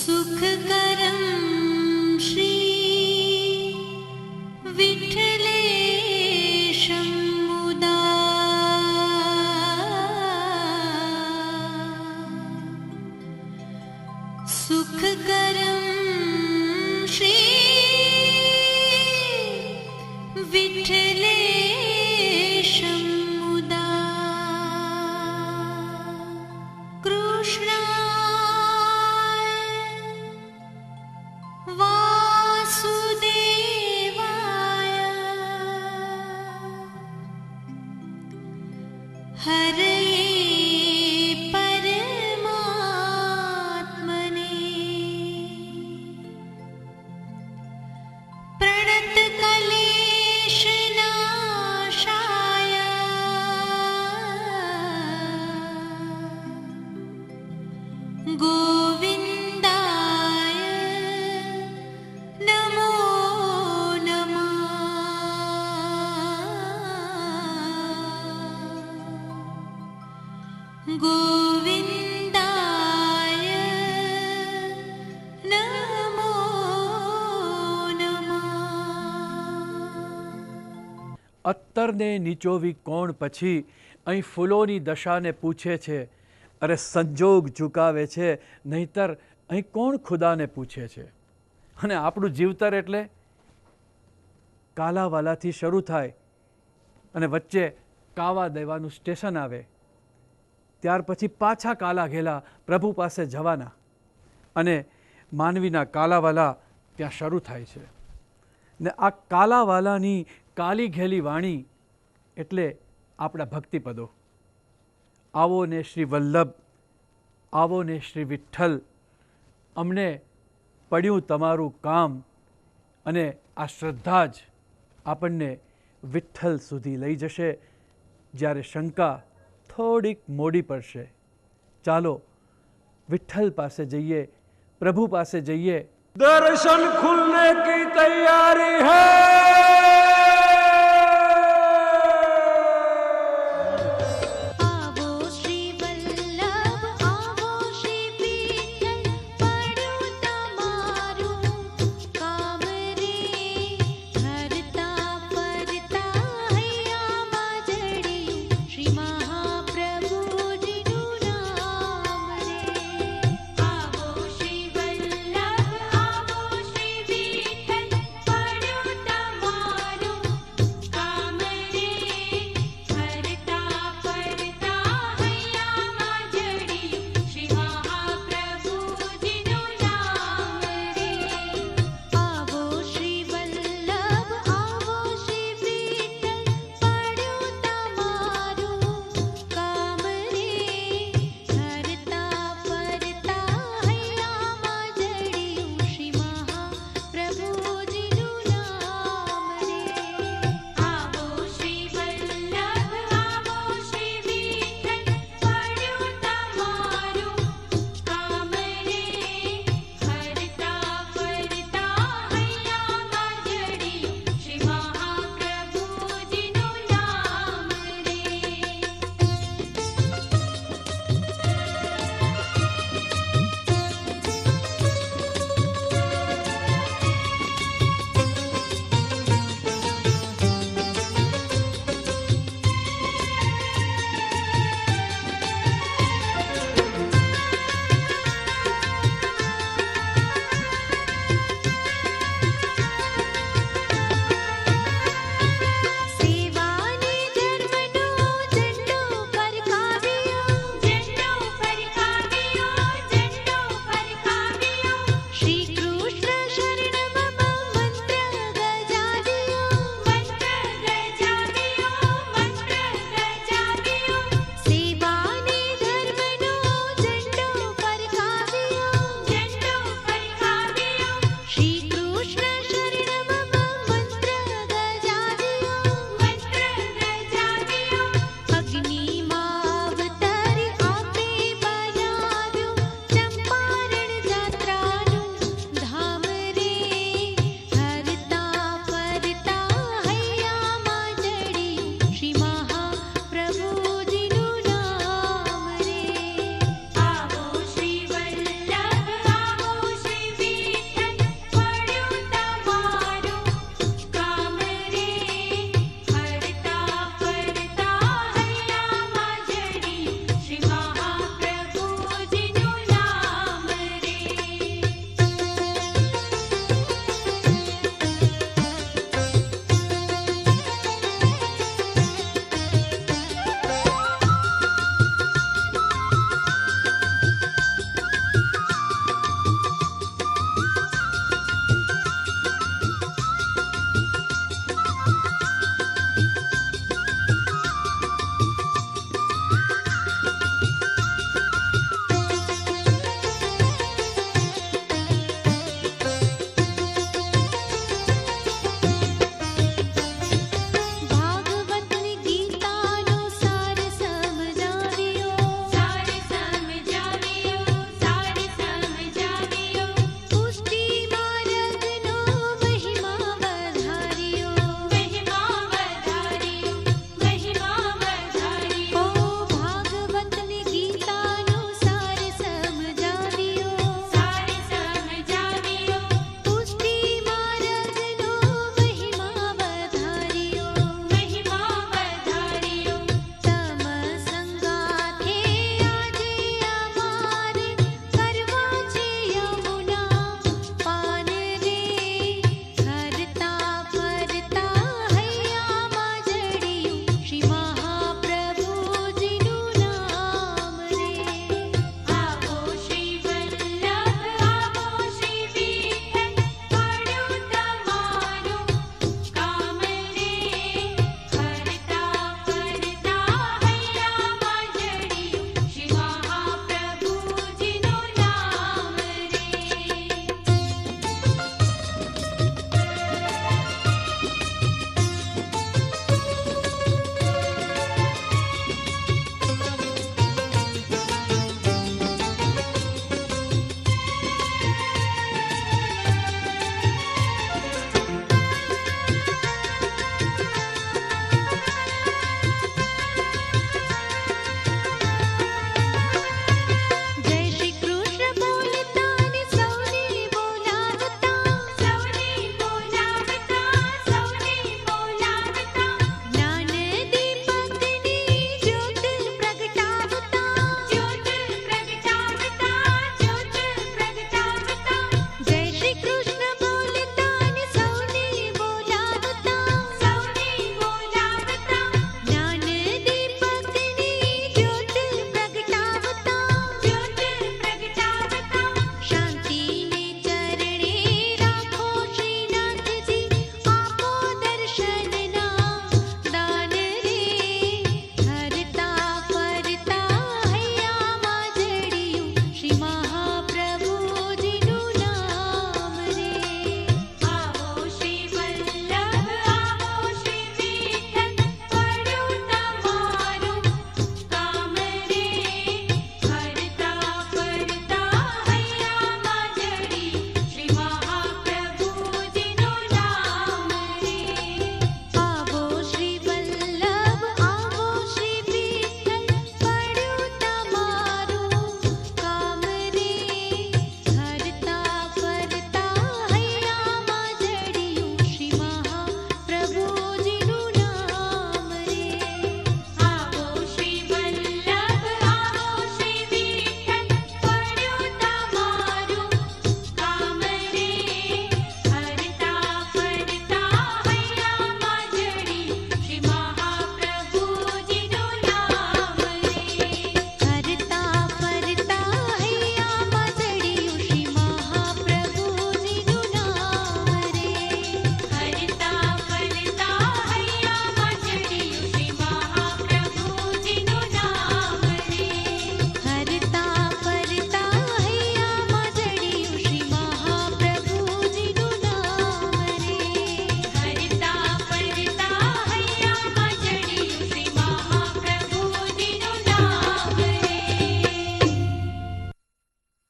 सुखकरं श्री विठ्ठलेशं मुदा सुखकरं श्री विठ्ठलेशं मुदा कृष्णाय वासुदेवाय हरये परमात्मने प्रणतक्लेशनाशाय गोविन्दाय नमो नमः गोविन्दाय नमो नमः। અત્તરને નીચોવી કોણ પછી અહીં ફૂલોની દશાને પૂછે છે, અરે સંજોગ ઝુકાવે છે, નહીતર અહીં કોણ ખુદાને પૂછે છે. અને આપણું જીવતર એટલે કાલાવાલાથી શરૂ થાય અને વચ્ચે કાવા દેવાનું સ્ટેશન આવે, ત્યાર પછી પાછા કાલા ઘેલા પ્રભુ પાસે જવાના અને માનવીના કાલાવાલા ત્યાં શરૂ થાય છે. ને આ કાલાવાલાની કાલી ઘેલી વાણી એટલે આપણા ભક્તિપદો. આવો ને શ્રી વલ્લભ, આવો ને શ્રી વિઠ્ઠલ, અમને પડ્યું તમારું કામ. અને આ શ્રદ્ધા જ આપણને વિઠ્ઠલ સુધી લઈ જશે, જ્યારે શંકા થોડીક મોડી પડશે. ચાલો વિઠ્ઠલ પાસે જઈએ, પ્રભુ પાસે જઈએ. दर्शन खुलने की तैयारी है।